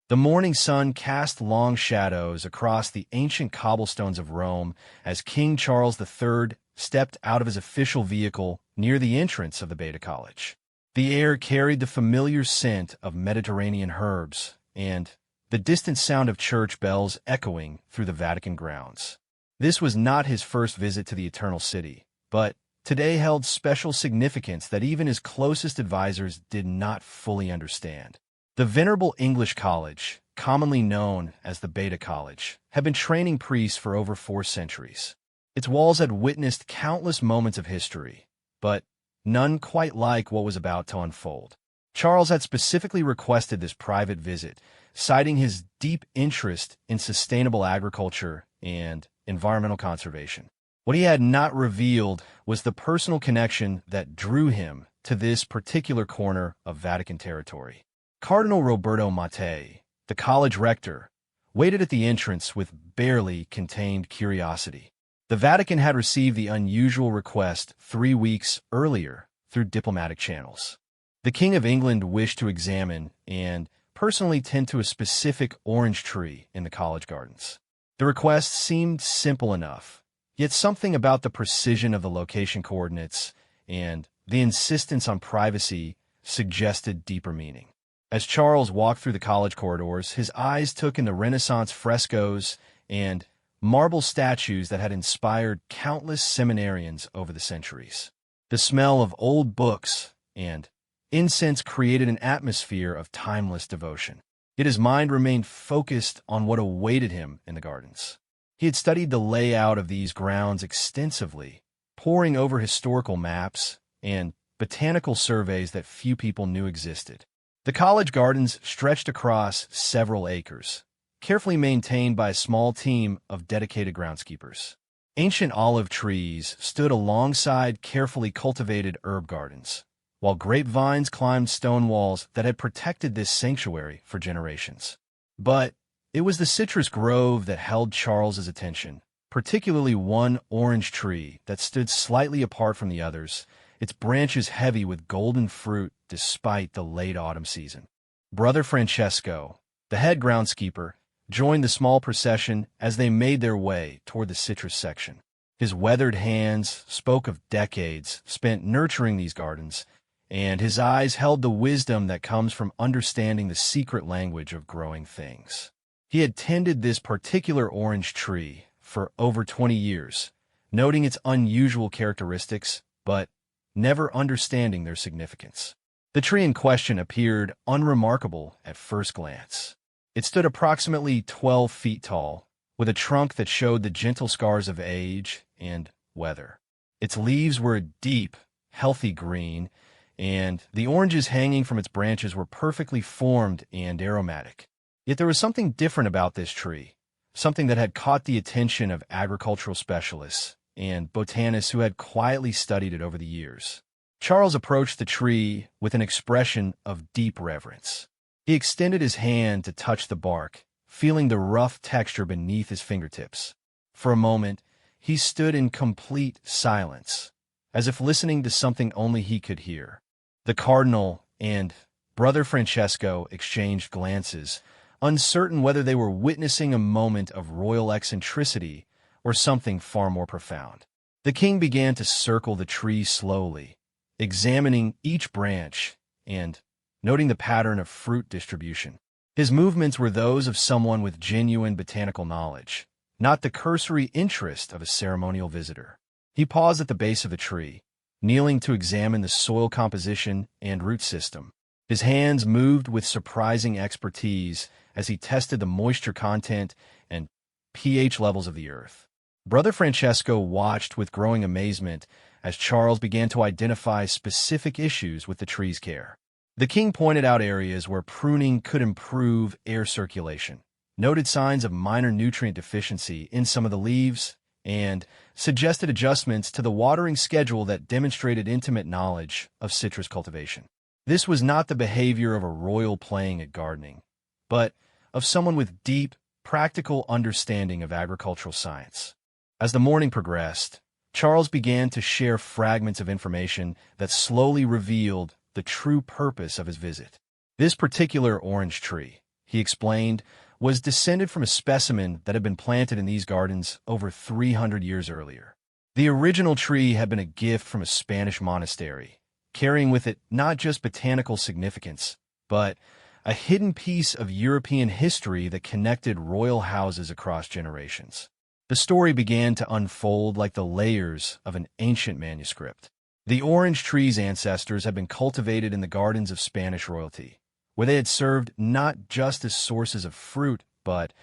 The morning sun cast long shadows across the ancient cobblestones of Rome as King Charles III stepped out of his official vehicle near the entrance of the Beda College. The air carried the familiar scent of Mediterranean herbs and the distant sound of church bells echoing through the Vatican grounds. This was not his first visit to the Eternal City, but today held special significance that even his closest advisors did not fully understand. The venerable English college, commonly known as the Beda College, had been training priests for over 4 centuries. Its walls had witnessed countless moments of history, but none quite like what was about to unfold. Charles had specifically requested this private visit, citing his deep interest in sustainable agriculture and environmental conservation. What he had not revealed was the personal connection that drew him to this particular corner of Vatican territory. Cardinal Roberto Mattei, the college rector, waited at the entrance with barely contained curiosity. The Vatican had received the unusual request 3 weeks earlier through diplomatic channels. The King of England wished to examine and personally tend to a specific orange tree in the college gardens. The request seemed simple enough, yet something about the precision of the location coordinates and the insistence on privacy suggested deeper meaning. As Charles walked through the college corridors, his eyes took in the Renaissance frescoes and marble statues that had inspired countless seminarians over the centuries. The smell of old books and incense created an atmosphere of timeless devotion. Yet his mind remained focused on what awaited him in the gardens. He had studied the layout of these grounds extensively, poring over historical maps and botanical surveys that few people knew existed. The college gardens stretched across several acres, carefully maintained by a small team of dedicated groundskeepers. Ancient olive trees stood alongside carefully cultivated herb gardens, while grapevines climbed stone walls that had protected this sanctuary for generations. But it was the citrus grove that held Charles's attention, particularly one orange tree that stood slightly apart from the others, its branches heavy with golden fruit despite the late autumn season. Brother Francesco, the head groundskeeper, joined the small procession as they made their way toward the citrus section. His weathered hands spoke of decades spent nurturing these gardens, and his eyes held the wisdom that comes from understanding the secret language of growing things. He had tended this particular orange tree for over 20 years, noting its unusual characteristics, but never understanding their significance. The tree in question appeared unremarkable at first glance. It stood approximately 12 feet tall, with a trunk that showed the gentle scars of age and weather. Its leaves were a deep, healthy green, and the oranges hanging from its branches were perfectly formed and aromatic. Yet there was something different about this tree, something that had caught the attention of agricultural specialists and botanists who had quietly studied it over the years. Charles approached the tree with an expression of deep reverence. He extended his hand to touch the bark, feeling the rough texture beneath his fingertips. For a moment, he stood in complete silence, as if listening to something only he could hear. The cardinal and Brother Francesco exchanged glances, uncertain whether they were witnessing a moment of royal eccentricity or something far more profound. The king began to circle the tree slowly, examining each branch and noting the pattern of fruit distribution. His movements were those of someone with genuine botanical knowledge, not the cursory interest of a ceremonial visitor. He paused at the base of the tree, kneeling to examine the soil composition and root system. His hands moved with surprising expertise as he tested the moisture content and pH levels of the earth. Brother Francesco watched with growing amazement as Charles began to identify specific issues with the tree's care. The king pointed out areas where pruning could improve air circulation, noted signs of minor nutrient deficiency in some of the leaves, and suggested adjustments to the watering schedule that demonstrated intimate knowledge of citrus cultivation. This was not the behavior of a royal playing at gardening, but of someone with deep, practical understanding of agricultural science. As the morning progressed, Charles began to share fragments of information that slowly revealed the true purpose of his visit. This particular orange tree, he explained, was descended from a specimen that had been planted in these gardens over 300 years earlier. The original tree had been a gift from a Spanish monastery, carrying with it not just botanical significance, but a hidden piece of European history that connected royal houses across generations. The story began to unfold like the layers of an ancient manuscript. The orange tree's ancestors had been cultivated in the gardens of Spanish royalty, where they had served not just as sources of fruit, but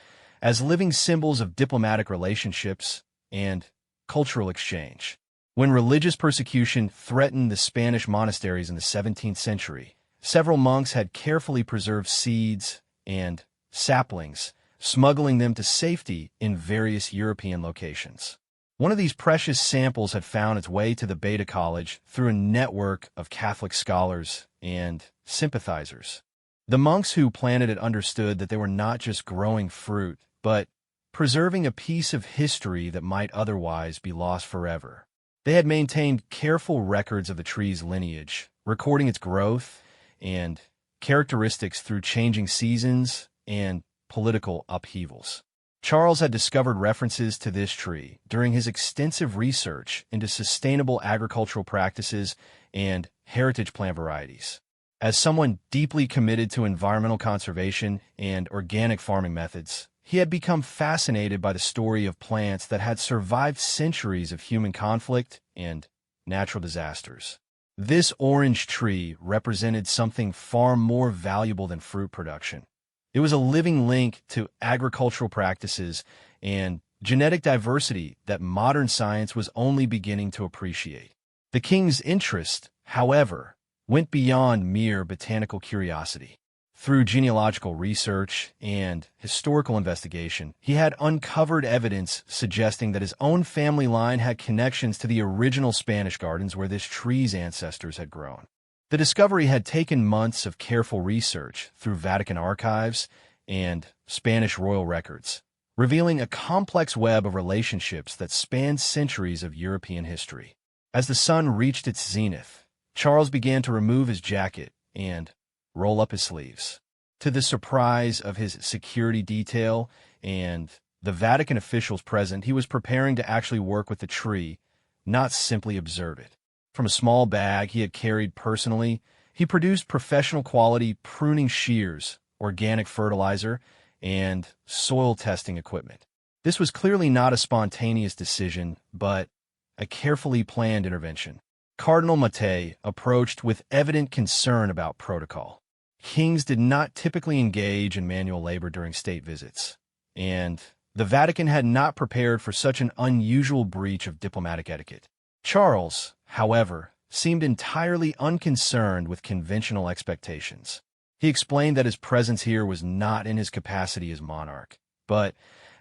as living symbols of diplomatic relationships and cultural exchange. When religious persecution threatened the Spanish monasteries in the 17th century, several monks had carefully preserved seeds and saplings, smuggling them to safety in various European locations. One of these precious samples had found its way to the Beda College through a network of Catholic scholars and sympathizers. The monks who planted it understood that they were not just growing fruit, but preserving a piece of history that might otherwise be lost forever. They had maintained careful records of the tree's lineage, recording its growth and characteristics through changing seasons and political upheavals. Charles had discovered references to this tree during his extensive research into sustainable agricultural practices and heritage plant varieties. As someone deeply committed to environmental conservation and organic farming methods, he had become fascinated by the story of plants that had survived centuries of human conflict and natural disasters. This orange tree represented something far more valuable than fruit production. It was a living link to agricultural practices and genetic diversity that modern science was only beginning to appreciate. The king's interest, however, went beyond mere botanical curiosity. Through genealogical research and historical investigation, he had uncovered evidence suggesting that his own family line had connections to the original Spanish gardens where this tree's ancestors had grown. The discovery had taken months of careful research through Vatican archives and Spanish royal records, revealing a complex web of relationships that spanned centuries of European history. As the sun reached its zenith, Charles began to remove his jacket and roll up his sleeves. To the surprise of his security detail and the Vatican officials present, he was preparing to actually work with the tree, not simply observe it. From a small bag he had carried personally, he produced professional-quality pruning shears, organic fertilizer, and soil testing equipment. This was clearly not a spontaneous decision, but a carefully planned intervention. Cardinal Mattei approached with evident concern about protocol. Kings did not typically engage in manual labor during state visits, and the Vatican had not prepared for such an unusual breach of diplomatic etiquette. Charles, however, seemed entirely unconcerned with conventional expectations. He explained that his presence here was not in his capacity as monarch, but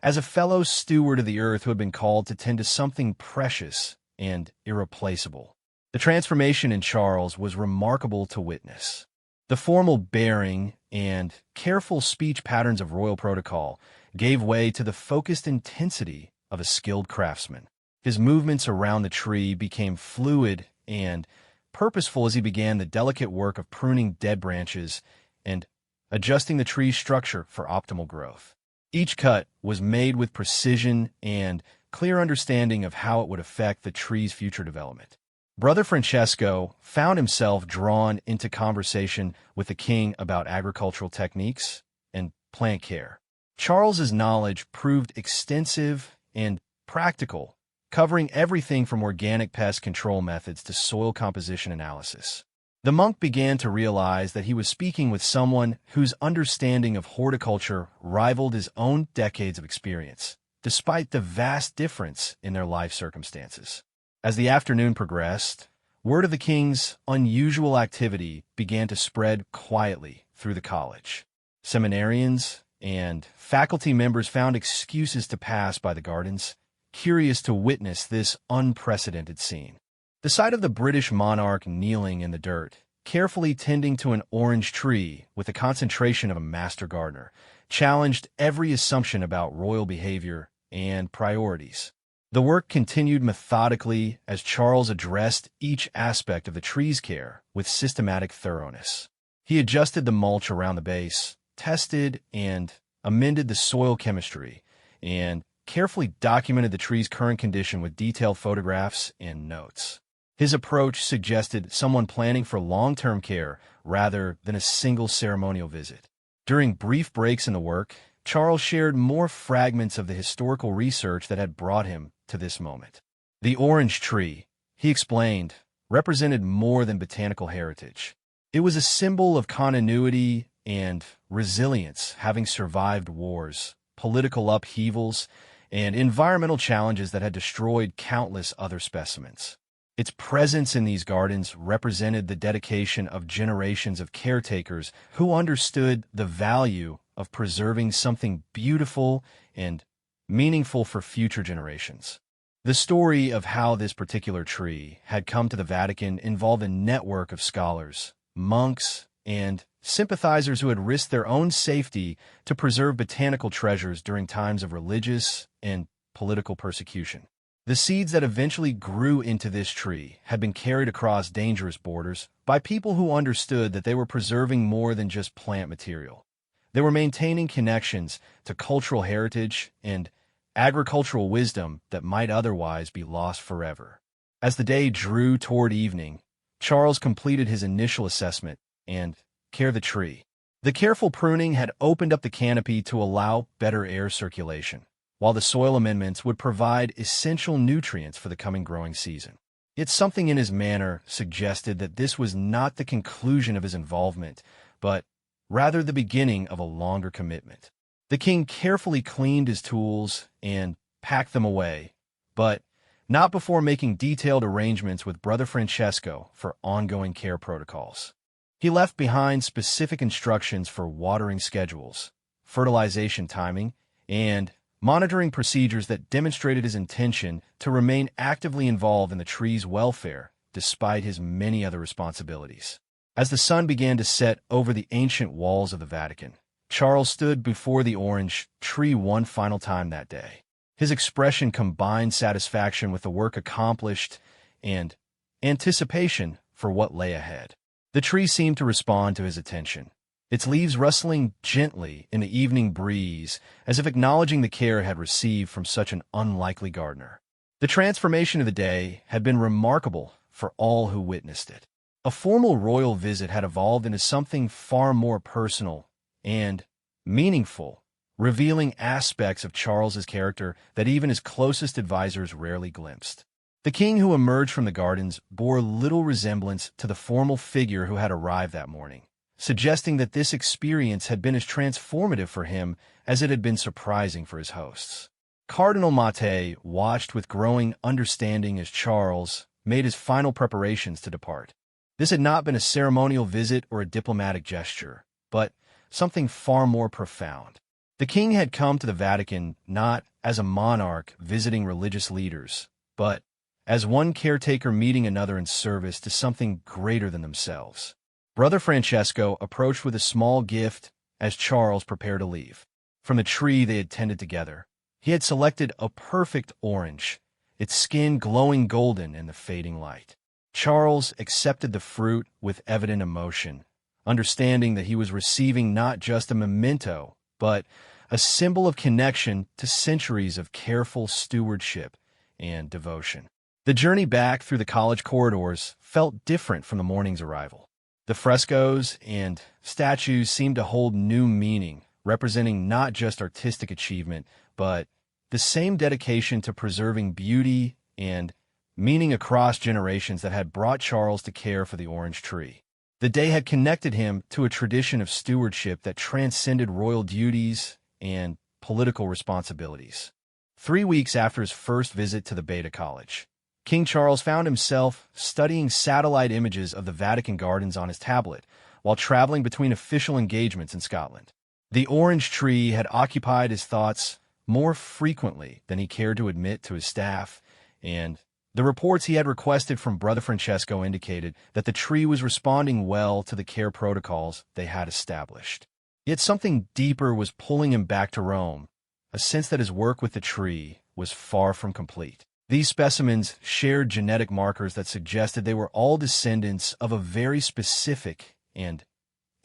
as a fellow steward of the earth who had been called to tend to something precious and irreplaceable. The transformation in Charles was remarkable to witness. The formal bearing and careful speech patterns of royal protocol gave way to the focused intensity of a skilled craftsman. His movements around the tree became fluid and purposeful as he began the delicate work of pruning dead branches and adjusting the tree's structure for optimal growth. Each cut was made with precision and clear understanding of how it would affect the tree's future development. Brother Francesco found himself drawn into conversation with the king about agricultural techniques and plant care. Charles's knowledge proved extensive and practical, covering everything from organic pest control methods to soil composition analysis. The monk began to realize that he was speaking with someone whose understanding of horticulture rivaled his own decades of experience, despite the vast difference in their life circumstances. As the afternoon progressed, word of the king's unusual activity began to spread quietly through the college. Seminarians and faculty members found excuses to pass by the gardens, curious to witness this unprecedented scene. The sight of the British monarch kneeling in the dirt, carefully tending to an orange tree with the concentration of a master gardener, challenged every assumption about royal behavior and priorities. The work continued methodically as Charles addressed each aspect of the tree's care with systematic thoroughness. He adjusted the mulch around the base, tested and amended the soil chemistry and carefully documented the tree's current condition with detailed photographs and notes. His approach suggested someone planning for long-term care rather than a single ceremonial visit. During brief breaks in the work, Charles shared more fragments of the historical research that had brought him to this moment. The orange tree, he explained, represented more than botanical heritage. It was a symbol of continuity and resilience, having survived wars, political upheavals, and environmental challenges that had destroyed countless other specimens. Its presence in these gardens represented the dedication of generations of caretakers who understood the value of preserving something beautiful and meaningful for future generations. The story of how this particular tree had come to the Vatican involved a network of scholars, monks, and sympathizers who had risked their own safety to preserve botanical treasures during times of religious and political persecution. The seeds that eventually grew into this tree had been carried across dangerous borders by people who understood that they were preserving more than just plant material. They were maintaining connections to cultural heritage and agricultural wisdom that might otherwise be lost forever. As the day drew toward evening, Charles completed his initial assessment and care the tree. The careful pruning had opened up the canopy to allow better air circulation, while the soil amendments would provide essential nutrients for the coming growing season. Yet something in his manner suggested that this was not the conclusion of his involvement, but rather the beginning of a longer commitment. The king carefully cleaned his tools and packed them away, but not before making detailed arrangements with Brother Francesco for ongoing care protocols. He left behind specific instructions for watering schedules, fertilization timing, and monitoring procedures that demonstrated his intention to remain actively involved in the tree's welfare despite his many other responsibilities. As the sun began to set over the ancient walls of the Vatican, Charles stood before the orange tree one final time that day. His expression combined satisfaction with the work accomplished and anticipation for what lay ahead. The tree seemed to respond to his attention, its leaves rustling gently in the evening breeze, as if acknowledging the care it had received from such an unlikely gardener. The transformation of the day had been remarkable for all who witnessed it. A formal royal visit had evolved into something far more personal and meaningful, revealing aspects of Charles's character that even his closest advisors rarely glimpsed. The king who emerged from the gardens bore little resemblance to the formal figure who had arrived that morning, suggesting that this experience had been as transformative for him as it had been surprising for his hosts. Cardinal Mattei watched with growing understanding as Charles made his final preparations to depart. This had not been a ceremonial visit or a diplomatic gesture, but something far more profound. The king had come to the Vatican not as a monarch visiting religious leaders, but as one caretaker meeting another in service to something greater than themselves. Brother Francesco approached with a small gift as Charles prepared to leave. From the tree they had tended together, he had selected a perfect orange, its skin glowing golden in the fading light. Charles accepted the fruit with evident emotion, understanding that he was receiving not just a memento, but a symbol of connection to centuries of careful stewardship and devotion. The journey back through the college corridors felt different from the morning's arrival. The frescoes and statues seemed to hold new meaning, representing not just artistic achievement, but the same dedication to preserving beauty and meaning across generations that had brought Charles to care for the orange tree. The day had connected him to a tradition of stewardship that transcended royal duties and political responsibilities. 3 weeks after his first visit to the Beda College, King Charles found himself studying satellite images of the Vatican gardens on his tablet while traveling between official engagements in Scotland. The orange tree had occupied his thoughts more frequently than he cared to admit to his staff, and the reports he had requested from Brother Francesco indicated that the tree was responding well to the care protocols they had established. Yet something deeper was pulling him back to Rome, a sense that his work with the tree was far from complete. These specimens shared genetic markers that suggested they were all descendants of a very specific and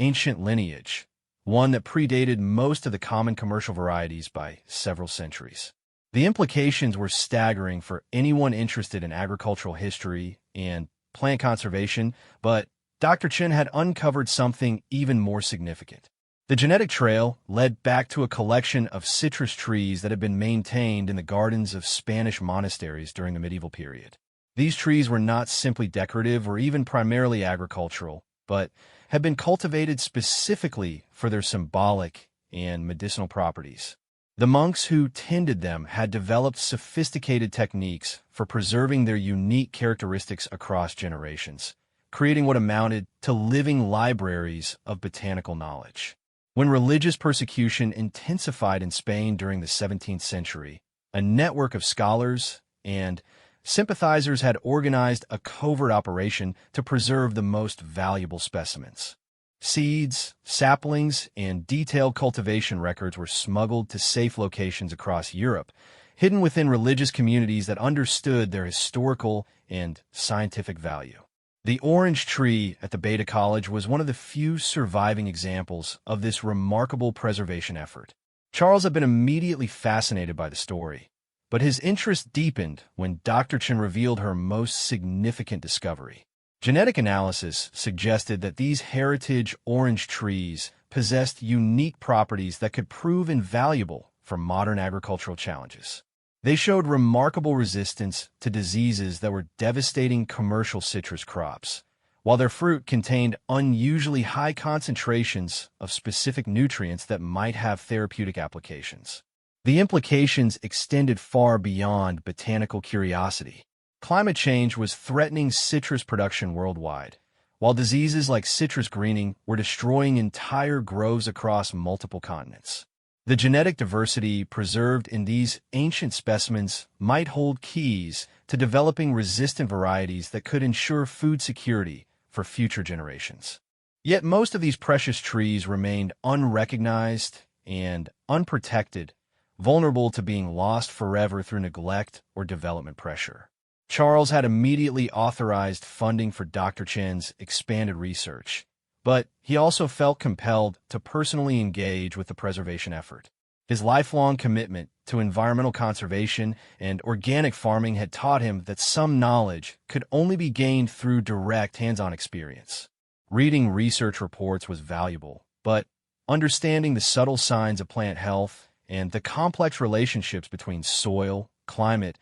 ancient lineage, one that predated most of the common commercial varieties by several centuries. The implications were staggering for anyone interested in agricultural history and plant conservation, but Dr. Chen had uncovered something even more significant. The genetic trail led back to a collection of citrus trees that had been maintained in the gardens of Spanish monasteries during the medieval period. These trees were not simply decorative or even primarily agricultural, but had been cultivated specifically for their symbolic and medicinal properties. The monks who tended them had developed sophisticated techniques for preserving their unique characteristics across generations, creating what amounted to living libraries of botanical knowledge. When religious persecution intensified in Spain during the 17th century, a network of scholars and sympathizers had organized a covert operation to preserve the most valuable specimens. Seeds, saplings, and detailed cultivation records were smuggled to safe locations across Europe, hidden within religious communities that understood their historical and scientific value. The orange tree at the Beda College was one of the few surviving examples of this remarkable preservation effort. Charles had been immediately fascinated by the story, but his interest deepened when Dr. Chen revealed her most significant discovery. Genetic analysis suggested that these heritage orange trees possessed unique properties that could prove invaluable for modern agricultural challenges. They showed remarkable resistance to diseases that were devastating commercial citrus crops, while their fruit contained unusually high concentrations of specific nutrients that might have therapeutic applications. The implications extended far beyond botanical curiosity. Climate change was threatening citrus production worldwide, while diseases like citrus greening were destroying entire groves across multiple continents. The genetic diversity preserved in these ancient specimens might hold keys to developing resistant varieties that could ensure food security for future generations. Yet most of these precious trees remained unrecognized and unprotected, vulnerable to being lost forever through neglect or development pressure. Charles had immediately authorized funding for Dr. Chen's expanded research, but he also felt compelled to personally engage with the preservation effort. His lifelong commitment to environmental conservation and organic farming had taught him that some knowledge could only be gained through direct hands-on experience. Reading research reports was valuable, but understanding the subtle signs of plant health and the complex relationships between soil, climate,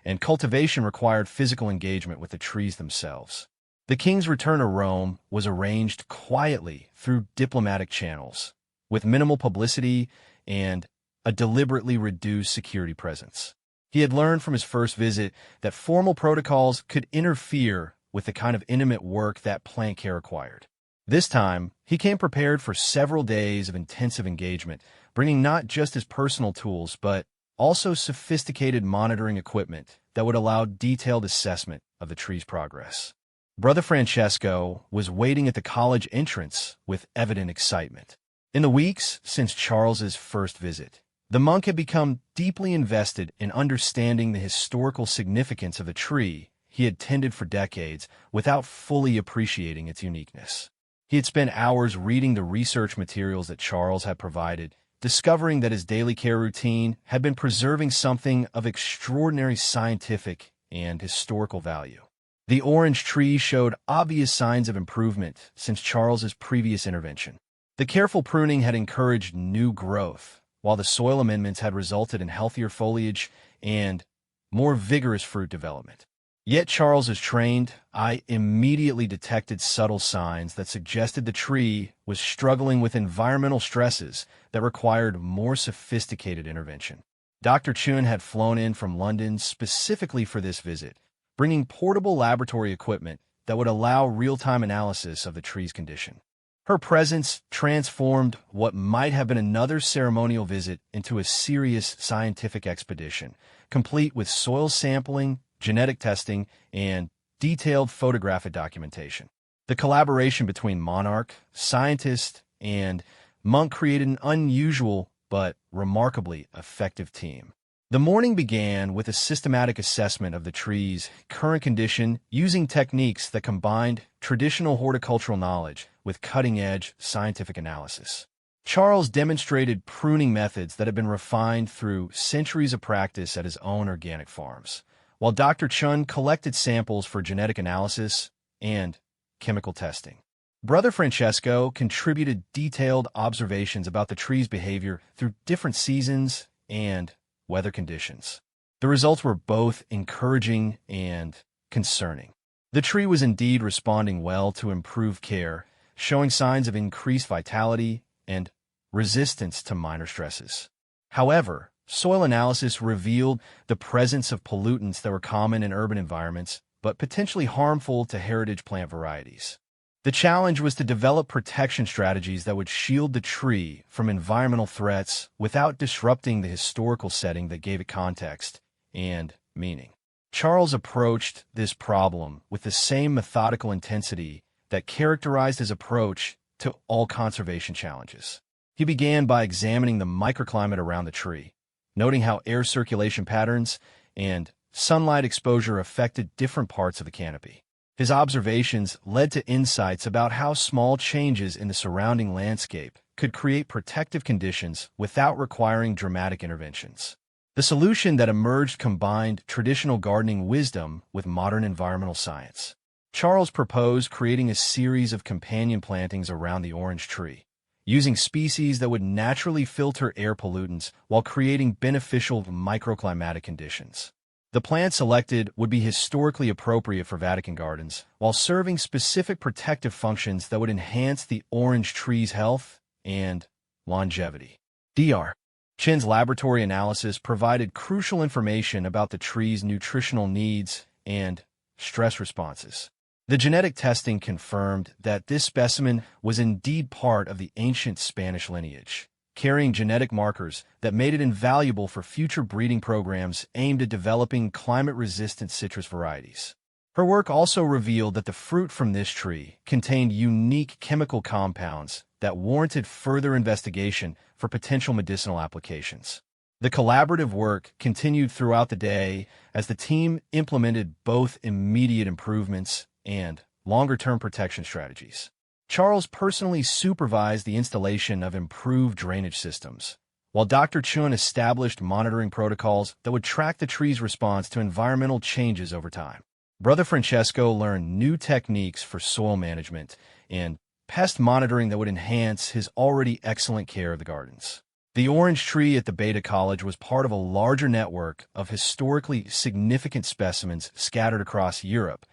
and cultivation required physical engagement with the trees themselves. The king's return to Rome was arranged quietly through diplomatic channels, with minimal publicity and a deliberately reduced security presence. He had learned from his first visit that formal protocols could interfere with the kind of intimate work that plant care required. This time, he came prepared for several days of intensive engagement, bringing not just his personal tools, but also sophisticated monitoring equipment that would allow detailed assessment of the tree's progress. Brother Francesco was waiting at the college entrance with evident excitement. In the weeks since Charles's first visit, the monk had become deeply invested in understanding the historical significance of the tree he had tended for decades without fully appreciating its uniqueness. He had spent hours reading the research materials that Charles had provided, discovering that his daily care routine had been preserving something of extraordinary scientific and historical value. The orange tree showed obvious signs of improvement since Charles's previous intervention. The careful pruning had encouraged new growth, while the soil amendments had resulted in healthier foliage and more vigorous fruit development. Yet Charles's trained eye immediately detected subtle signs that suggested the tree was struggling with environmental stresses that required more sophisticated intervention. Dr. Chun had flown in from London specifically for this visit, bringing portable laboratory equipment that would allow real-time analysis of the tree's condition. Her presence transformed what might have been another ceremonial visit into a serious scientific expedition, complete with soil sampling, genetic testing, and detailed photographic documentation. The collaboration between monarch, scientist, and monk created an unusual but remarkably effective team. The morning began with a systematic assessment of the tree's current condition using techniques that combined traditional horticultural knowledge with cutting-edge scientific analysis. Charles demonstrated pruning methods that had been refined through centuries of practice at his own organic farms, while Dr. Chun collected samples for genetic analysis and chemical testing. Brother Francesco contributed detailed observations about the tree's behavior through different seasons and weather conditions. The results were both encouraging and concerning. The tree was indeed responding well to improved care, showing signs of increased vitality and resistance to minor stresses. However, soil analysis revealed the presence of pollutants that were common in urban environments, but potentially harmful to heritage plant varieties. The challenge was to develop protection strategies that would shield the tree from environmental threats without disrupting the historical setting that gave it context and meaning. Charles approached this problem with the same methodical intensity that characterized his approach to all conservation challenges. He began by examining the microclimate around the tree, noting how air circulation patterns and sunlight exposure affected different parts of the canopy. His observations led to insights about how small changes in the surrounding landscape could create protective conditions without requiring dramatic interventions. The solution that emerged combined traditional gardening wisdom with modern environmental science. Charles proposed creating a series of companion plantings around the orange tree, using species that would naturally filter air pollutants while creating beneficial microclimatic conditions. The plant selected would be historically appropriate for Vatican gardens, while serving specific protective functions that would enhance the orange tree's health and longevity. Dr. Chin's laboratory analysis provided crucial information about the tree's nutritional needs and stress responses. The genetic testing confirmed that this specimen was indeed part of the ancient Spanish lineage, carrying genetic markers that made it invaluable for future breeding programs aimed at developing climate-resistant citrus varieties. Her work also revealed that the fruit from this tree contained unique chemical compounds that warranted further investigation for potential medicinal applications. The collaborative work continued throughout the day as the team implemented both immediate improvements and longer-term protection strategies. Charles personally supervised the installation of improved drainage systems, while Dr. Chun established monitoring protocols that would track the tree's response to environmental changes over time. Brother Francesco learned new techniques for soil management and pest monitoring that would enhance his already excellent care of the gardens. The orange tree at the Beda College was part of a larger network of historically significant specimens scattered across Europe,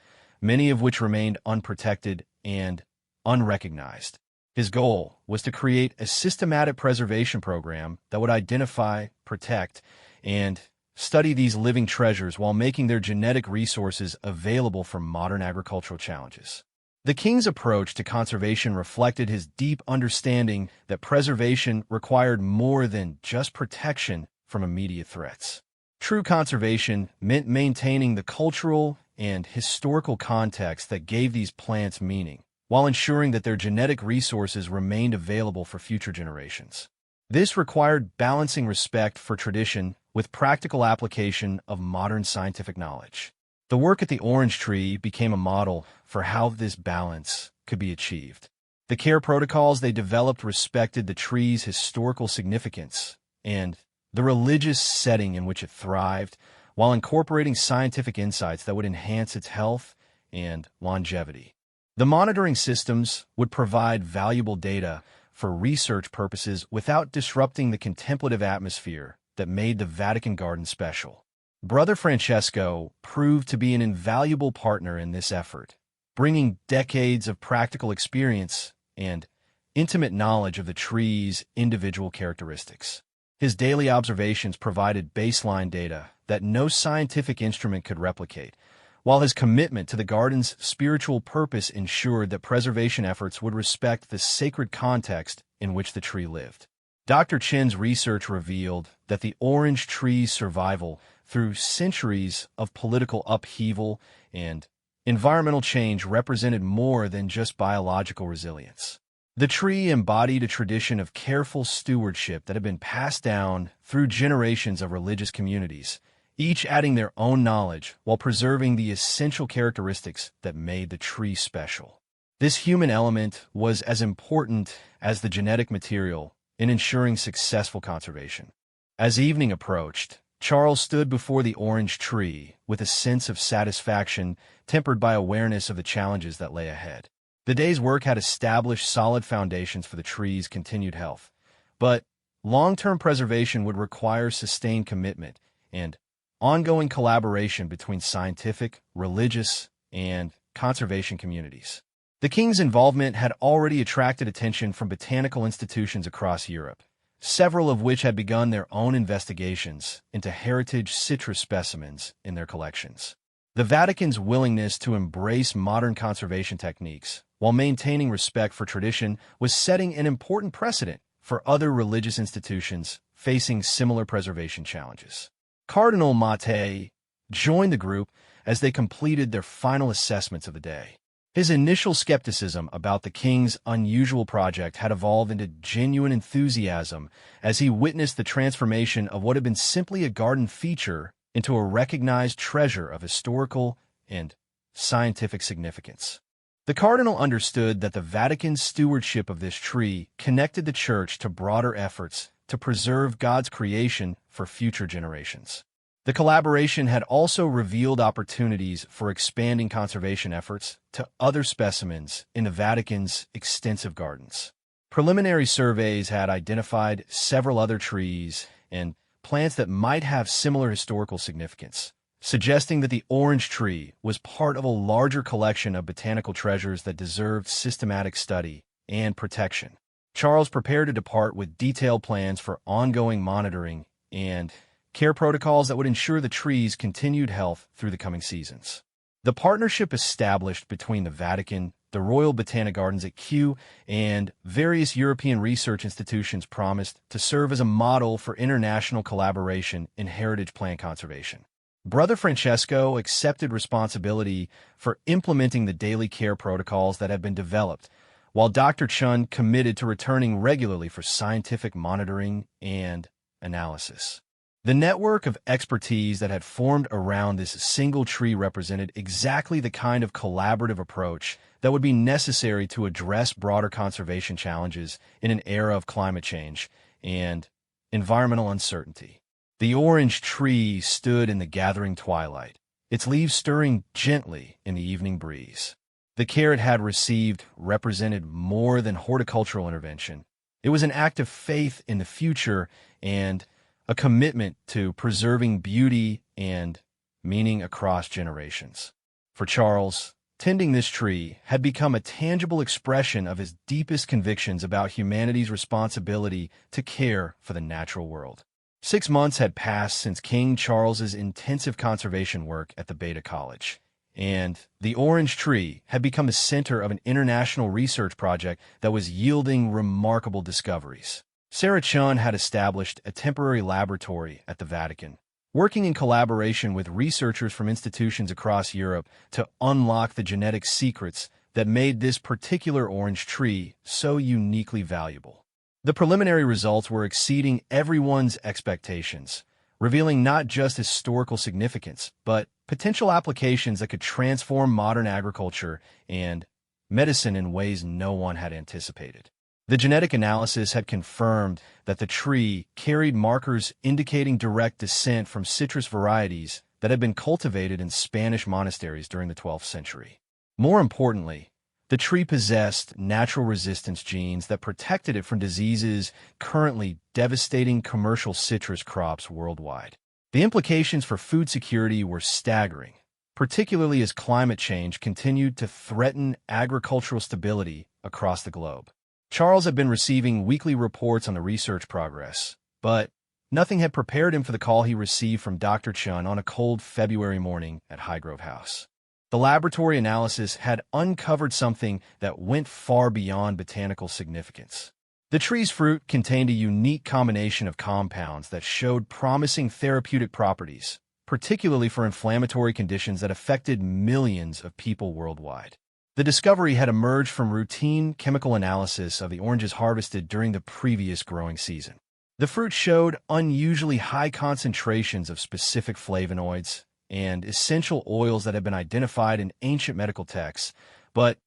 many of which remained unprotected and unrecognized. His goal was to create a systematic preservation program that would identify, protect, and study these living treasures while making their genetic resources available for modern agricultural challenges. The king's approach to conservation reflected his deep understanding that preservation required more than just protection from immediate threats. True conservation meant maintaining the cultural and historical context that gave these plants meaning, while ensuring that their genetic resources remained available for future generations. This required balancing respect for tradition with practical application of modern scientific knowledge. The work at the orange tree became a model for how this balance could be achieved. The care protocols they developed respected the tree's historical significance and the religious setting in which it thrived, while incorporating scientific insights that would enhance its health and longevity. The monitoring systems would provide valuable data for research purposes without disrupting the contemplative atmosphere that made the Vatican Garden special. Brother Francesco proved to be an invaluable partner in this effort, bringing decades of practical experience and intimate knowledge of the tree's individual characteristics. His daily observations provided baseline data that no scientific instrument could replicate, while his commitment to the garden's spiritual purpose ensured that preservation efforts would respect the sacred context in which the tree lived. Dr. Chin's research revealed that the orange tree's survival through centuries of political upheaval and environmental change represented more than just biological resilience. The tree embodied a tradition of careful stewardship that had been passed down through generations of religious communities, each adding their own knowledge while preserving the essential characteristics that made the tree special. This human element was as important as the genetic material, in ensuring successful conservation. As evening approached, Charles stood before the orange tree with a sense of satisfaction tempered by awareness of the challenges that lay ahead. The day's work had established solid foundations for the tree's continued health, but long-term preservation would require sustained commitment and ongoing collaboration between scientific, religious, and conservation communities. The king's involvement had already attracted attention from botanical institutions across Europe, several of which had begun their own investigations into heritage citrus specimens in their collections. The Vatican's willingness to embrace modern conservation techniques while maintaining respect for tradition was setting an important precedent for other religious institutions facing similar preservation challenges. Cardinal Mattei joined the group as they completed their final assessments of the day. His initial skepticism about the king's unusual project had evolved into genuine enthusiasm as he witnessed the transformation of what had been simply a garden feature into a recognized treasure of historical and scientific significance. The cardinal understood that the Vatican's stewardship of this tree connected the church to broader efforts to preserve God's creation for future generations. The collaboration had also revealed opportunities for expanding conservation efforts to other specimens in the Vatican's extensive gardens. Preliminary surveys had identified several other trees and plants that might have similar historical significance, suggesting that the orange tree was part of a larger collection of botanical treasures that deserved systematic study and protection. Charles prepared to depart with detailed plans for ongoing monitoring and care protocols that would ensure the tree's continued health through the coming seasons. The partnership established between the Vatican, the Royal Botanic Gardens at Kew, and various European research institutions promised to serve as a model for international collaboration in heritage plant conservation. Brother Francesco accepted responsibility for implementing the daily care protocols that had been developed, while Dr. Chun committed to returning regularly for scientific monitoring and analysis. The network of expertise that had formed around this single tree represented exactly the kind of collaborative approach that would be necessary to address broader conservation challenges in an era of climate change and environmental uncertainty. The orange tree stood in the gathering twilight, its leaves stirring gently in the evening breeze. The care it had received represented more than horticultural intervention. It was an act of faith in the future and a commitment to preserving beauty and meaning across generations. For Charles, tending this tree had become a tangible expression of his deepest convictions about humanity's responsibility to care for the natural world. 6 months had passed since King Charles's intensive conservation work at the Beda College, and the orange tree had become the center of an international research project that was yielding remarkable discoveries. Sarah Chun had established a temporary laboratory at the Vatican, working in collaboration with researchers from institutions across Europe to unlock the genetic secrets that made this particular orange tree so uniquely valuable. The preliminary results were exceeding everyone's expectations, revealing not just historical significance, but potential applications that could transform modern agriculture and medicine in ways no one had anticipated. The genetic analysis had confirmed that the tree carried markers indicating direct descent from citrus varieties that had been cultivated in Spanish monasteries during the 12th century. More importantly, the tree possessed natural resistance genes that protected it from diseases currently devastating commercial citrus crops worldwide. The implications for food security were staggering, particularly as climate change continued to threaten agricultural stability across the globe. Charles had been receiving weekly reports on the research progress, but nothing had prepared him for the call he received from Dr. Chun on a cold February morning at Highgrove House. The laboratory analysis had uncovered something that went far beyond botanical significance. The tree's fruit contained a unique combination of compounds that showed promising therapeutic properties, particularly for inflammatory conditions that affected millions of people worldwide. The discovery had emerged from routine chemical analysis of the oranges harvested during the previous growing season. The fruit showed unusually high concentrations of specific flavonoids and essential oils that had been identified in ancient medical texts, but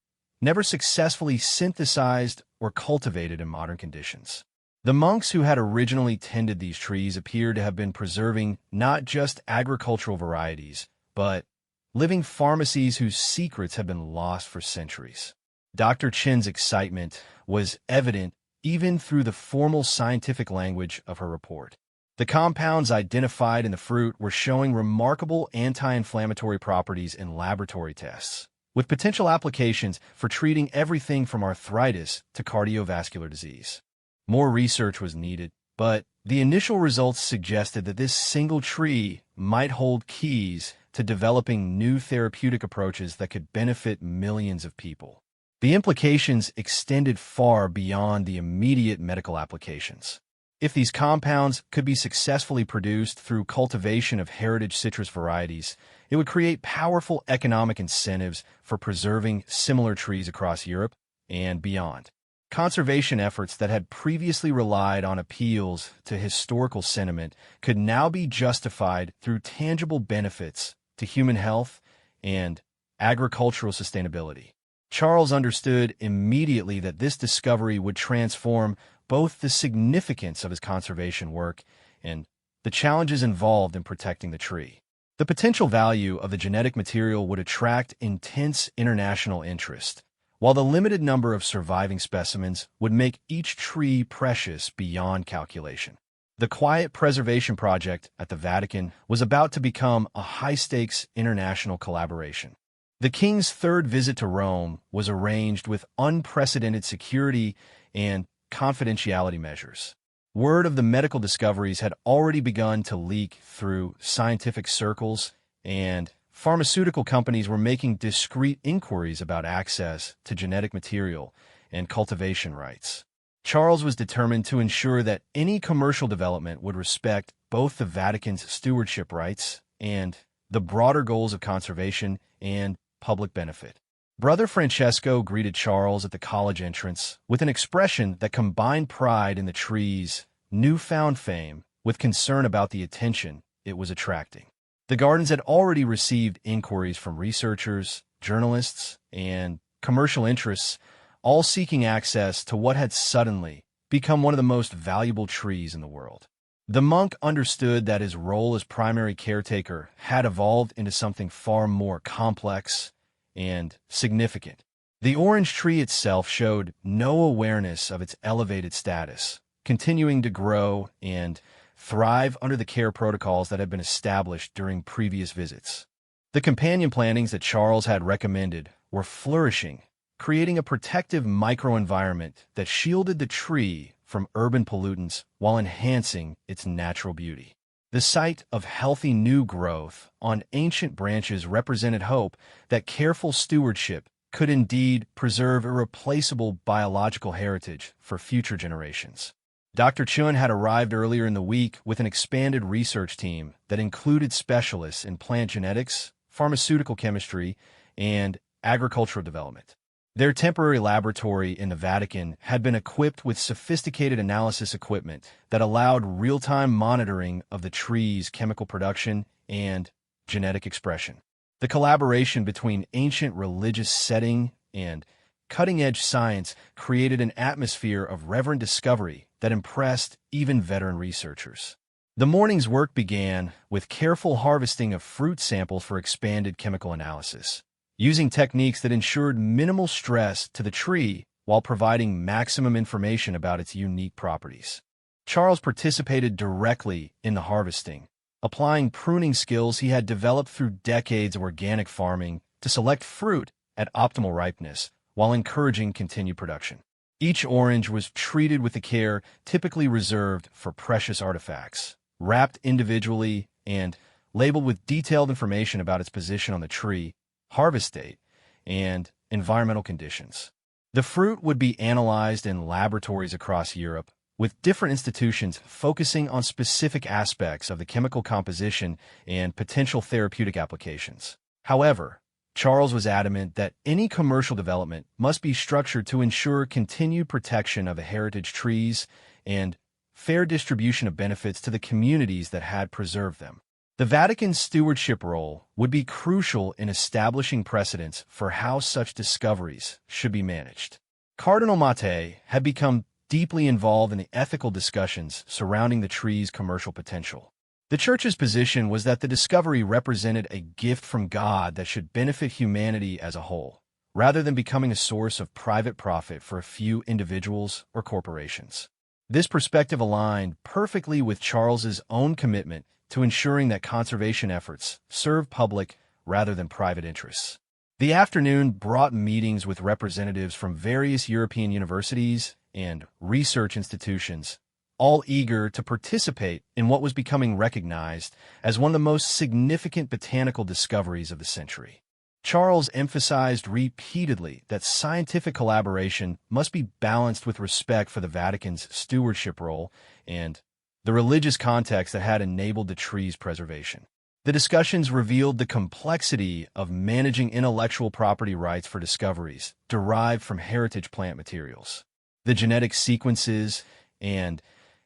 never successfully synthesized or cultivated in modern conditions. The monks who had originally tended these trees appear to have been preserving not just agricultural varieties, but living pharmacies whose secrets have been lost for centuries. Dr. Chen's excitement was evident even through the formal scientific language of her report. The compounds identified in the fruit were showing remarkable anti-inflammatory properties in laboratory tests, with potential applications for treating everything from arthritis to cardiovascular disease. More research was needed, but the initial results suggested that this single tree might hold keys to developing new therapeutic approaches that could benefit millions of people. The implications extended far beyond the immediate medical applications. If these compounds could be successfully produced through cultivation of heritage citrus varieties, it would create powerful economic incentives for preserving similar trees across Europe and beyond. Conservation efforts that had previously relied on appeals to historical sentiment could now be justified through tangible benefits to human health and agricultural sustainability. Charles understood immediately that this discovery would transform both the significance of his conservation work and the challenges involved in protecting the tree. The potential value of the genetic material would attract intense international interest, while the limited number of surviving specimens would make each tree precious beyond calculation. The quiet preservation project at the Vatican was about to become a high-stakes international collaboration. The king's third visit to Rome was arranged with unprecedented security and confidentiality measures. Word of the medical discoveries had already begun to leak through scientific circles, and pharmaceutical companies were making discreet inquiries about access to genetic material and cultivation rights. Charles was determined to ensure that any commercial development would respect both the Vatican's stewardship rights and the broader goals of conservation and public benefit. Brother Francesco greeted Charles at the college entrance with an expression that combined pride in the tree's newfound fame with concern about the attention it was attracting. The gardens had already received inquiries from researchers, journalists, and commercial interests, all seeking access to what had suddenly become one of the most valuable trees in the world. The monk understood that his role as primary caretaker had evolved into something far more complex and significant. The orange tree itself showed no awareness of its elevated status, continuing to grow and thrive under the care protocols that had been established during previous visits. The companion plantings that Charles had recommended were flourishing, creating a protective microenvironment that shielded the tree from urban pollutants while enhancing its natural beauty. The sight of healthy new growth on ancient branches represented hope that careful stewardship could indeed preserve irreplaceable biological heritage for future generations. Dr. Chun had arrived earlier in the week with an expanded research team that included specialists in plant genetics, pharmaceutical chemistry, and agricultural development. Their temporary laboratory in the Vatican had been equipped with sophisticated analysis equipment that allowed real-time monitoring of the tree's chemical production and genetic expression. The collaboration between ancient religious setting and cutting-edge science created an atmosphere of reverent discovery that impressed even veteran researchers. The morning's work began with careful harvesting of fruit samples for expanded chemical analysis, using techniques that ensured minimal stress to the tree while providing maximum information about its unique properties. Charles participated directly in the harvesting, applying pruning skills he had developed through decades of organic farming to select fruit at optimal ripeness while encouraging continued production. Each orange was treated with the care typically reserved for precious artifacts, wrapped individually and labeled with detailed information about its position on the tree, harvest date, and environmental conditions. The fruit would be analyzed in laboratories across Europe, with different institutions focusing on specific aspects of the chemical composition and potential therapeutic applications. However, Charles was adamant that any commercial development must be structured to ensure continued protection of the heritage trees and fair distribution of benefits to the communities that had preserved them. The Vatican's stewardship role would be crucial in establishing precedents for how such discoveries should be managed. Cardinal Mattei had become deeply involved in the ethical discussions surrounding the tree's commercial potential. The Church's position was that the discovery represented a gift from God that should benefit humanity as a whole, rather than becoming a source of private profit for a few individuals or corporations. This perspective aligned perfectly with Charles's own commitment to ensuring that conservation efforts serve public rather than private interests. The afternoon brought meetings with representatives from various European universities and research institutions, all eager to participate in what was becoming recognized as one of the most significant botanical discoveries of the century. Charles emphasized repeatedly that scientific collaboration must be balanced with respect for the Vatican's stewardship role and the religious context that had enabled the tree's preservation. The discussions revealed the complexity of managing intellectual property rights for discoveries derived from heritage plant materials. The genetic sequences and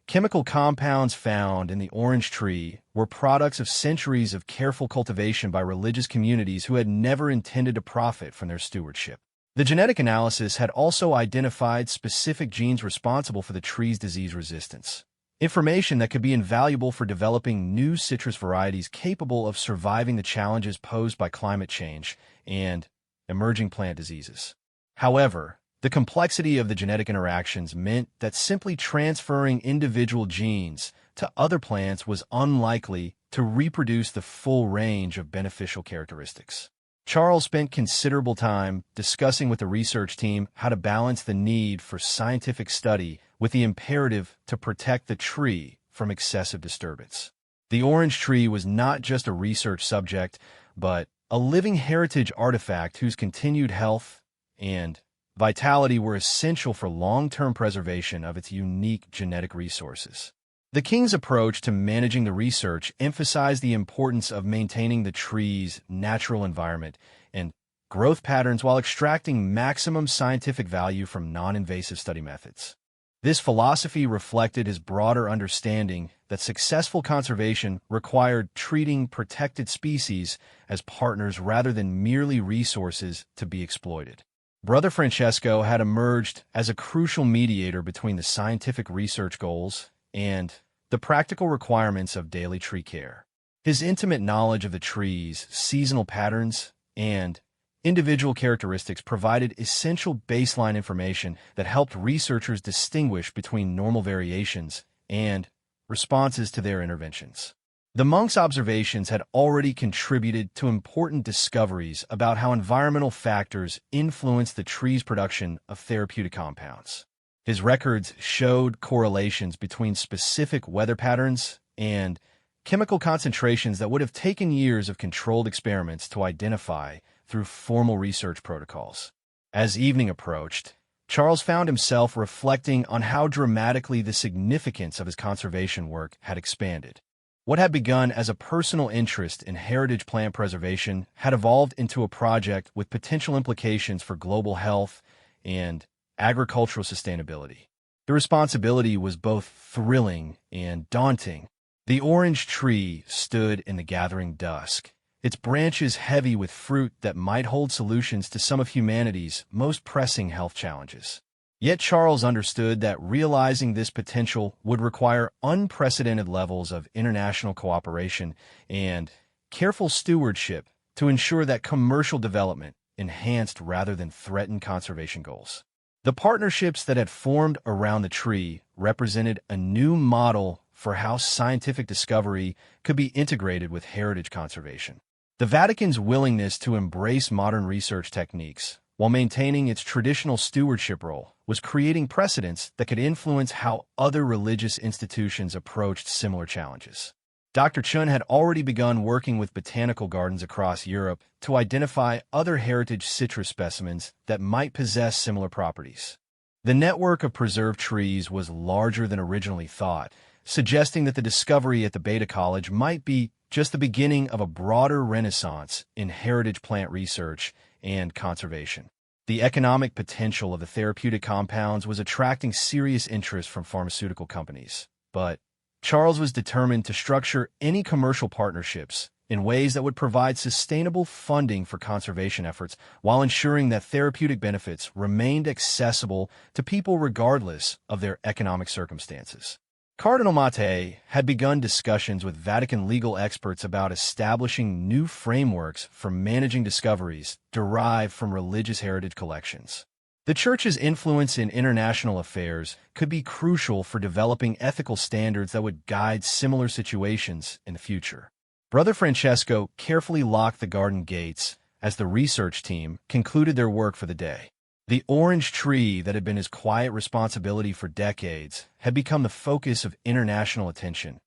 chemical compounds found in the orange tree were products of centuries of careful cultivation by religious communities who had never intended to profit from their stewardship. The genetic analysis had also identified specific genes responsible for the tree's disease resistance, information that could be invaluable for developing new citrus varieties capable of surviving the challenges posed by climate change and emerging plant diseases. However, the complexity of the genetic interactions meant that simply transferring individual genes to other plants was unlikely to reproduce the full range of beneficial characteristics. Charles spent considerable time discussing with the research team how to balance the need for scientific study with the imperative to protect the tree from excessive disturbance. The orange tree was not just a research subject, but a living heritage artifact whose continued health and vitality were essential for long-term preservation of its unique genetic resources. The king's approach to managing the research emphasized the importance of maintaining the tree's natural environment and growth patterns while extracting maximum scientific value from non-invasive study methods. This philosophy reflected his broader understanding that successful conservation required treating protected species as partners rather than merely resources to be exploited. Brother Francesco had emerged as a crucial mediator between the scientific research goals and the practical requirements of daily tree care. His intimate knowledge of the tree's seasonal patterns and individual characteristics provided essential baseline information that helped researchers distinguish between normal variations and responses to their interventions. The monk's observations had already contributed to important discoveries about how environmental factors influence the tree's production of therapeutic compounds. His records showed correlations between specific weather patterns and chemical concentrations that would have taken years of controlled experiments to identify through formal research protocols. As evening approached, Charles found himself reflecting on how dramatically the significance of his conservation work had expanded. What had begun as a personal interest in heritage plant preservation had evolved into a project with potential implications for global health and agricultural sustainability. The responsibility was both thrilling and daunting. The orange tree stood in the gathering dusk, its branches heavy with fruit that might hold solutions to some of humanity's most pressing health challenges. Yet Charles understood that realizing this potential would require unprecedented levels of international cooperation and careful stewardship to ensure that commercial development enhanced rather than threatened conservation goals. The partnerships that had formed around the tree represented a new model for how scientific discovery could be integrated with heritage conservation. The Vatican's willingness to embrace modern research techniques while maintaining its traditional stewardship role was creating precedents that could influence how other religious institutions approached similar challenges. Dr. Chun had already begun working with botanical gardens across Europe to identify other heritage citrus specimens that might possess similar properties. The network of preserved trees was larger than originally thought, suggesting that the discovery at the Beda College might be just the beginning of a broader renaissance in heritage plant research and conservation. The economic potential of the therapeutic compounds was attracting serious interest from pharmaceutical companies, but Charles was determined to structure any commercial partnerships in ways that would provide sustainable funding for conservation efforts while ensuring that therapeutic benefits remained accessible to people regardless of their economic circumstances. Cardinal Mattei had begun discussions with Vatican legal experts about establishing new frameworks for managing discoveries derived from religious heritage collections. The Church's influence in international affairs could be crucial for developing ethical standards that would guide similar situations in the future. Brother Francesco carefully locked the garden gates as the research team concluded their work for the day. The orange tree that had been his quiet responsibility for decades had become the focus of international attention,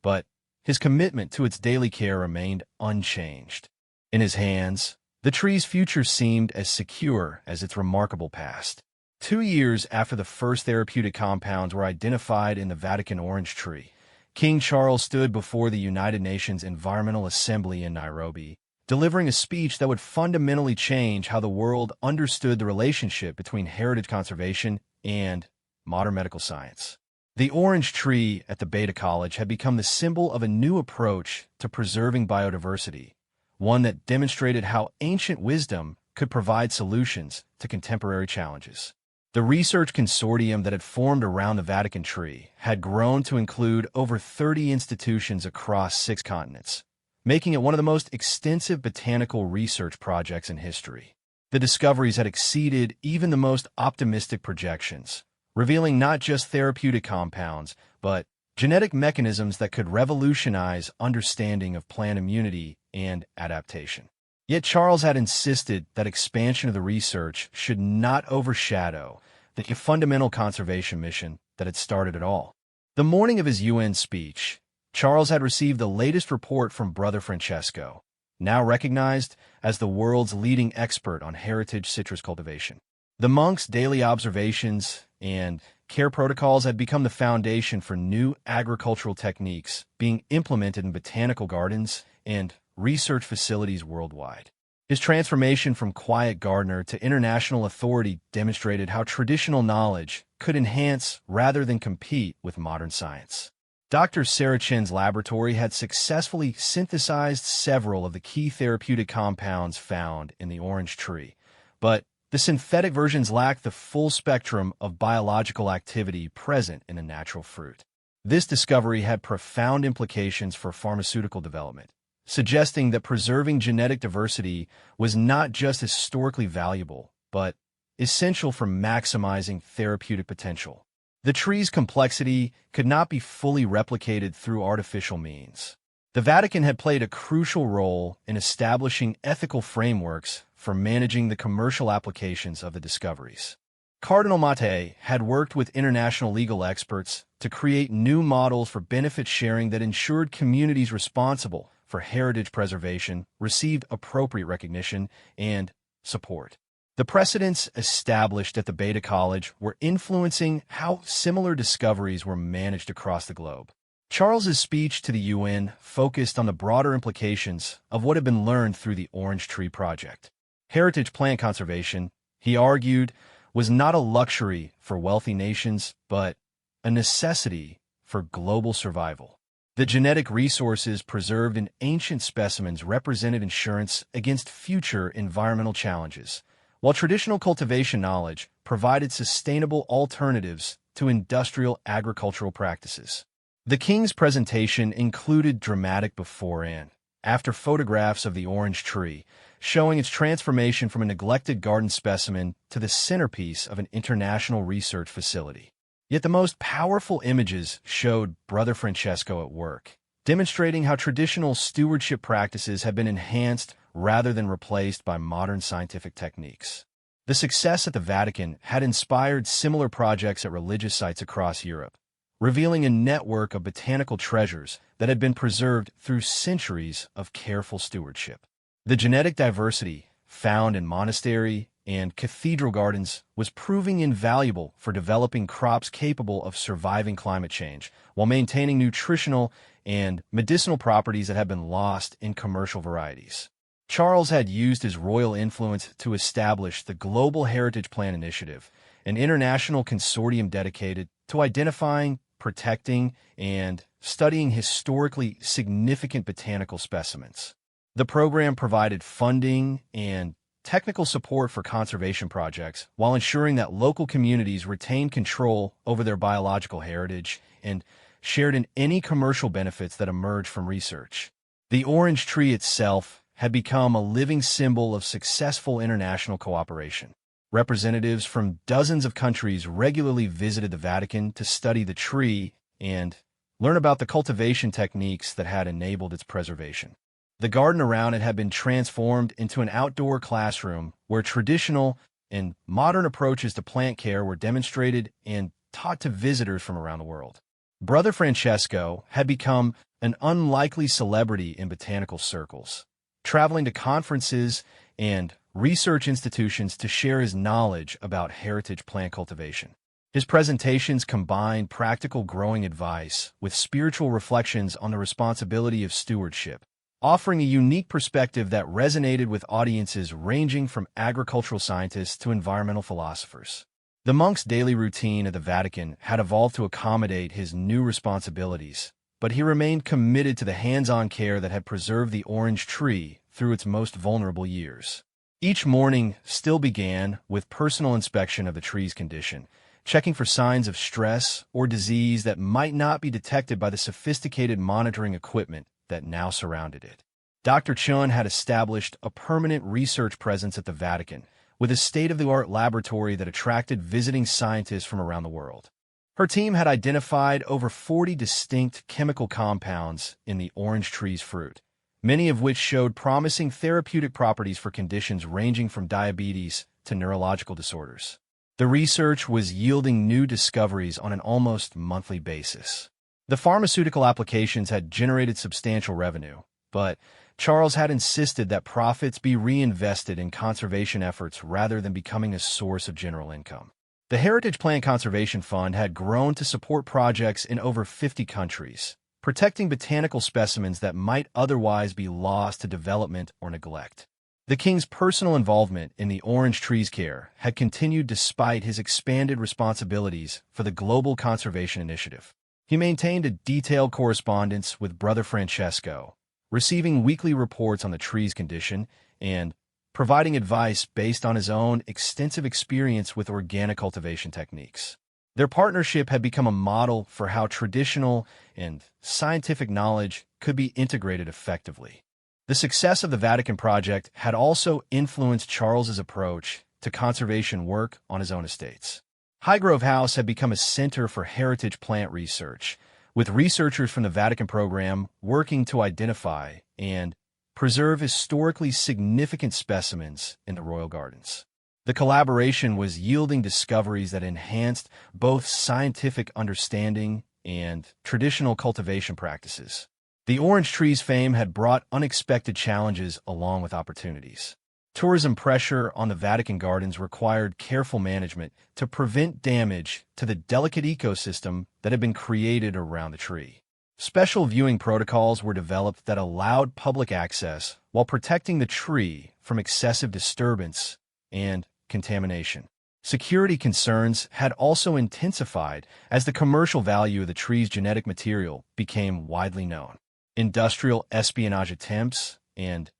but his commitment to its daily care remained unchanged. In his hands, the tree's future seemed as secure as its remarkable past. 2 years after the first therapeutic compounds were identified in the Vatican orange tree, King Charles stood before the United Nations Environmental Assembly in Nairobi, delivering a speech that would fundamentally change how the world understood the relationship between heritage conservation and modern medical science. The orange tree at the Beda College had become the symbol of a new approach to preserving biodiversity, one that demonstrated how ancient wisdom could provide solutions to contemporary challenges. The research consortium that had formed around the Vatican tree had grown to include over 30 institutions across 6 continents, making it one of the most extensive botanical research projects in history. The discoveries had exceeded even the most optimistic projections, revealing not just therapeutic compounds, but genetic mechanisms that could revolutionize understanding of plant immunity and adaptation. Yet Charles had insisted that expansion of the research should not overshadow the fundamental conservation mission that had started it all. The morning of his UN speech, Charles had received the latest report from Brother Francesco, now recognized as the world's leading expert on heritage citrus cultivation. The monk's daily observations and care protocols had become the foundation for new agricultural techniques being implemented in botanical gardens and research facilities worldwide. His transformation from quiet gardener to international authority demonstrated how traditional knowledge could enhance rather than compete with modern science. Dr. Sarachin's laboratory had successfully synthesized several of the key therapeutic compounds found in the orange tree, but the synthetic versions lacked the full spectrum of biological activity present in a natural fruit. This discovery had profound implications for pharmaceutical development, suggesting that preserving genetic diversity was not just historically valuable, but essential for maximizing therapeutic potential. The tree's complexity could not be fully replicated through artificial means. The Vatican had played a crucial role in establishing ethical frameworks for managing the commercial applications of the discoveries. Cardinal Mattei had worked with international legal experts to create new models for benefit sharing that ensured communities responsible for heritage preservation received appropriate recognition and support. The precedents established at the Beda College were influencing how similar discoveries were managed across the globe. Charles's speech to the UN focused on the broader implications of what had been learned through the Orange Tree Project. Heritage plant conservation, he argued, was not a luxury for wealthy nations, but a necessity for global survival. The genetic resources preserved in ancient specimens represented insurance against future environmental challenges, while traditional cultivation knowledge provided sustainable alternatives to industrial agricultural practices. The king's presentation included dramatic before and after photographs of the orange tree, showing its transformation from a neglected garden specimen to the centerpiece of an international research facility. Yet the most powerful images showed Brother Francesco at work, demonstrating how traditional stewardship practices have been enhanced rather than replaced by modern scientific techniques. The success at the Vatican had inspired similar projects at religious sites across Europe, revealing a network of botanical treasures that had been preserved through centuries of careful stewardship. The genetic diversity found in monastery and cathedral gardens was proving invaluable for developing crops capable of surviving climate change while maintaining nutritional and medicinal properties that had been lost in commercial varieties. Charles had used his royal influence to establish the Global Heritage Plan Initiative, an international consortium dedicated to identifying, protecting, and studying historically significant botanical specimens. The program provided funding and technical support for conservation projects while ensuring that local communities retained control over their biological heritage and shared in any commercial benefits that emerged from research. The orange tree itself had become a living symbol of successful international cooperation. Representatives from dozens of countries regularly visited the Vatican to study the tree and learn about the cultivation techniques that had enabled its preservation. The garden around it had been transformed into an outdoor classroom where traditional and modern approaches to plant care were demonstrated and taught to visitors from around the world. Brother Francesco had become an unlikely celebrity in botanical circles, traveling to conferences and research institutions to share his knowledge about heritage plant cultivation. His presentations combined practical growing advice with spiritual reflections on the responsibility of stewardship, offering a unique perspective that resonated with audiences ranging from agricultural scientists to environmental philosophers. The monk's daily routine at the Vatican had evolved to accommodate his new responsibilities, but he remained committed to the hands-on care that had preserved the orange tree through its most vulnerable years. Each morning still began with personal inspection of the tree's condition, checking for signs of stress or disease that might not be detected by the sophisticated monitoring equipment that now surrounded it. Dr. Chun had established a permanent research presence at the Vatican, with a state-of-the-art laboratory that attracted visiting scientists from around the world. Her team had identified over 40 distinct chemical compounds in the orange tree's fruit, many of which showed promising therapeutic properties for conditions ranging from diabetes to neurological disorders. The research was yielding new discoveries on an almost monthly basis. The pharmaceutical applications had generated substantial revenue, but Charles had insisted that profits be reinvested in conservation efforts rather than becoming a source of general income. The Heritage Plant Conservation Fund had grown to support projects in over 50 countries, protecting botanical specimens that might otherwise be lost to development or neglect. The king's personal involvement in the orange tree's care had continued despite his expanded responsibilities for the Global Conservation Initiative. He maintained a detailed correspondence with Brother Francesco, receiving weekly reports on the tree's condition and providing advice based on his own extensive experience with organic cultivation techniques. Their partnership had become a model for how traditional and scientific knowledge could be integrated effectively. The success of the Vatican project had also influenced Charles's approach to conservation work on his own estates. Highgrove House had become a center for heritage plant research, with researchers from the Vatican program working to identify and preserve historically significant specimens in the royal gardens. The collaboration was yielding discoveries that enhanced both scientific understanding and traditional cultivation practices. The orange tree's fame had brought unexpected challenges along with opportunities. Tourism pressure on the Vatican gardens required careful management to prevent damage to the delicate ecosystem that had been created around the tree. Special viewing protocols were developed that allowed public access while protecting the tree from excessive disturbance and contamination. Security concerns had also intensified as the commercial value of the tree's genetic material became widely known. Industrial espionage attempts and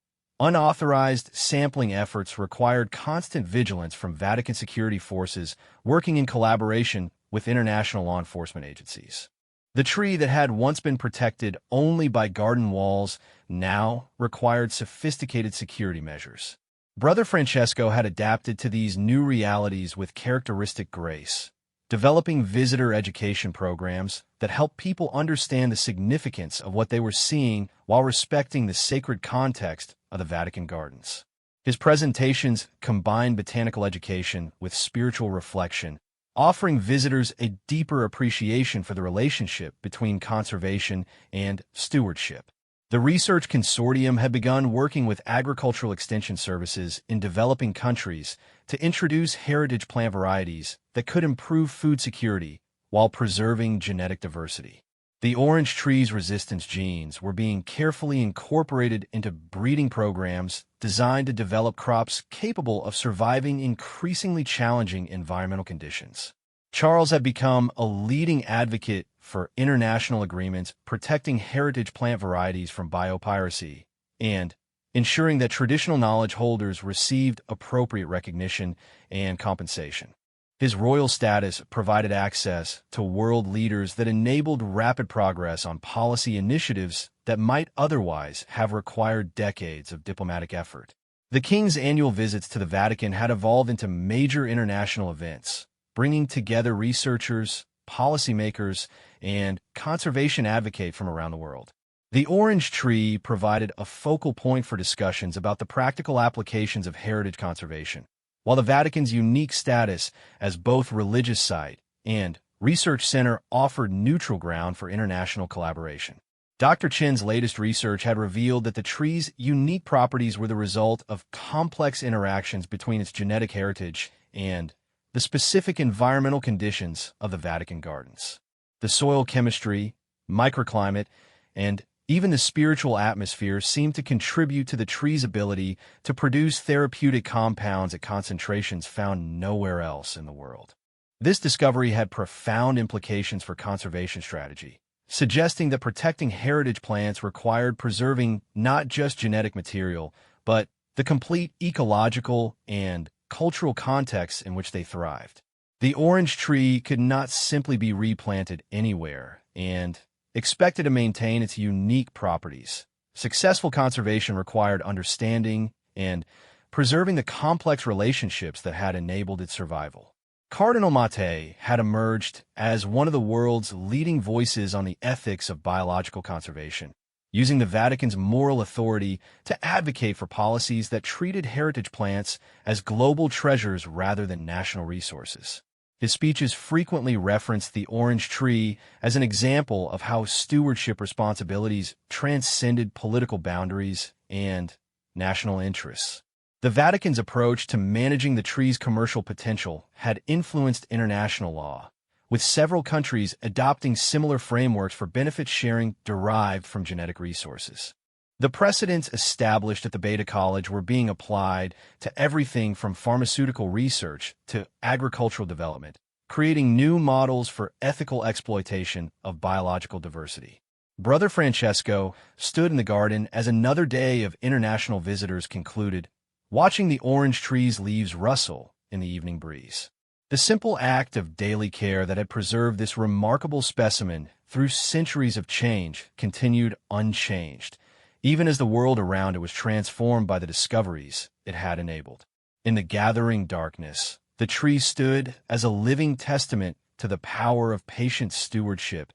unauthorized sampling efforts required constant vigilance from Vatican security forces working in collaboration with international law enforcement agencies. The tree that had once been protected only by garden walls now required sophisticated security measures. Brother Francesco had adapted to these new realities with characteristic grace, developing visitor education programs that helped people understand the significance of what they were seeing while respecting the sacred context of the Vatican gardens. His presentations combined botanical education with spiritual reflection, offering visitors a deeper appreciation for the relationship between conservation and stewardship. The research consortium had begun working with agricultural extension services in developing countries to introduce heritage plant varieties that could improve food security while preserving genetic diversity. The orange tree's resistance genes were being carefully incorporated into breeding programs designed to develop crops capable of surviving increasingly challenging environmental conditions. Charles had become a leading advocate for international agreements protecting heritage plant varieties from biopiracy, and ensuring that traditional knowledge holders received appropriate recognition and compensation. His royal status provided access to world leaders that enabled rapid progress on policy initiatives that might otherwise have required decades of diplomatic effort. The king's annual visits to the Vatican had evolved into major international events, bringing together researchers, policymakers, and conservation advocates from around the world. The orange tree provided a focal point for discussions about the practical applications of heritage conservation, while the Vatican's unique status as both religious site and research center offered neutral ground for international collaboration. Dr. Chin's latest research had revealed that the tree's unique properties were the result of complex interactions between its genetic heritage and the specific environmental conditions of the Vatican gardens. The soil chemistry, microclimate, and even the spiritual atmosphere seemed to contribute to the tree's ability to produce therapeutic compounds at concentrations found nowhere else in the world. This discovery had profound implications for conservation strategy, suggesting that protecting heritage plants required preserving not just genetic material, but the complete ecological and cultural context in which they thrived. The orange tree could not simply be replanted anywhere and expected to maintain its unique properties. Successful conservation required understanding and preserving the complex relationships that had enabled its survival. Cardinal Mattei had emerged as one of the world's leading voices on the ethics of biological conservation, using the Vatican's moral authority to advocate for policies that treated heritage plants as global treasures rather than national resources. His speeches frequently referenced the orange tree as an example of how stewardship responsibilities transcended political boundaries and national interests. The Vatican's approach to managing the tree's commercial potential had influenced international law, with several countries adopting similar frameworks for benefit sharing derived from genetic resources. The precedents established at the Beda College were being applied to everything from pharmaceutical research to agricultural development, creating new models for ethical exploitation of biological diversity. Brother Francesco stood in the garden as another day of international visitors concluded, watching the orange tree's leaves rustle in the evening breeze. The simple act of daily care that had preserved this remarkable specimen through centuries of change continued unchanged, even as the world around it was transformed by the discoveries it had enabled. In the gathering darkness, the tree stood as a living testament to the power of patient stewardship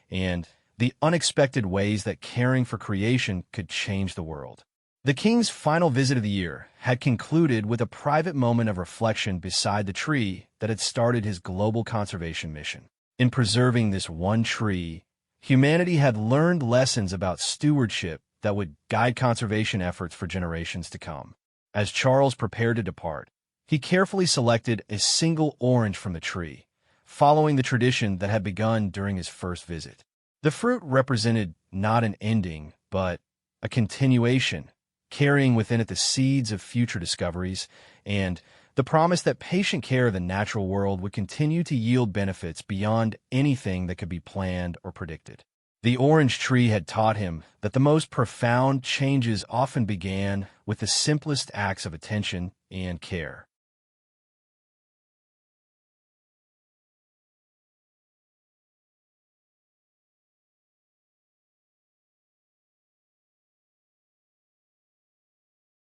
and the unexpected ways that caring for creation could change the world. The king's final visit of the year had concluded with a private moment of reflection beside the tree that had started his global conservation mission. In preserving this one tree, humanity had learned lessons about stewardship that would guide conservation efforts for generations to come. As Charles prepared to depart, he carefully selected a single orange from the tree, following the tradition that had begun during his first visit. The fruit represented not an ending, but a continuation, carrying within it the seeds of future discoveries and the promise that patient care of the natural world would continue to yield benefits beyond anything that could be planned or predicted. The orange tree had taught him that the most profound changes often began with the simplest acts of attention and care.